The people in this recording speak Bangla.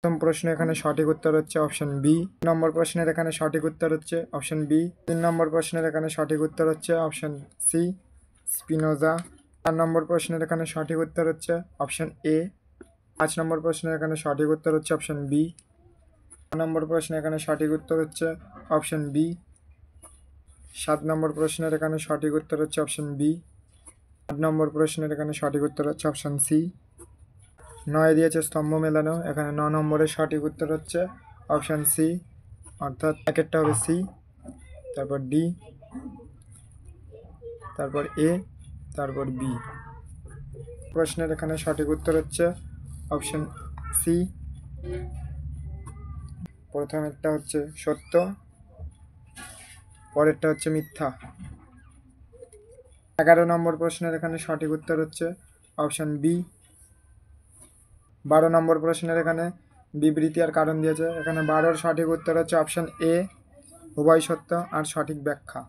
প্রথম প্রশ্ন এখানে সঠিক উত্তর হচ্ছে অপশন বি। নম্বর প্রশ্নের এখানে সঠিক উত্তর হচ্ছে অপশন বি। 3 নম্বর প্রশ্নের এখানে সঠিক উত্তর হচ্ছে অপশন সি, স্পিনোজা। 4 নম্বর প্রশ্নের এখানে সঠিক উত্তর হচ্ছে অপশন এ। 5 নম্বর প্রশ্নের এখানে সঠিক উত্তর হচ্ছে অপশন বি। 6 নম্বর প্রশ্নের এখানে সঠিক উত্তর হচ্ছে অপশন বি। 7 নম্বর প্রশ্নের এখানে সঠিক উত্তর হচ্ছে অপশন বি। 8 নম্বর প্রশ্নের এখানে সঠিক উত্তর হচ্ছে অপশন সি। 9 দিয়েছে স্তম্ভ মেলানো, এখানে 9 নম্বরের সঠিক উত্তর হচ্ছে অপশান সি, অর্থাৎ একেরটা হবে সি, তারপর ডি, তারপর এ, তারপর বি। প্রশ্নের এখানে সঠিক উত্তর হচ্ছে অপশান সি। প্রথমেরটা হচ্ছে সত্য, পরেরটা হচ্ছে মিথ্যা। 11 নম্বর প্রশ্নের এখানে সঠিক উত্তর হচ্ছে অপশান বি। 12 নম্বর প্রশ্নের এখানে বিবৃতি আর কারণ দিয়েছে, এখানে 12-র সঠিক উত্তর হচ্ছে অপশান এ, উভয় সত্য আর সঠিক ব্যাখ্যা।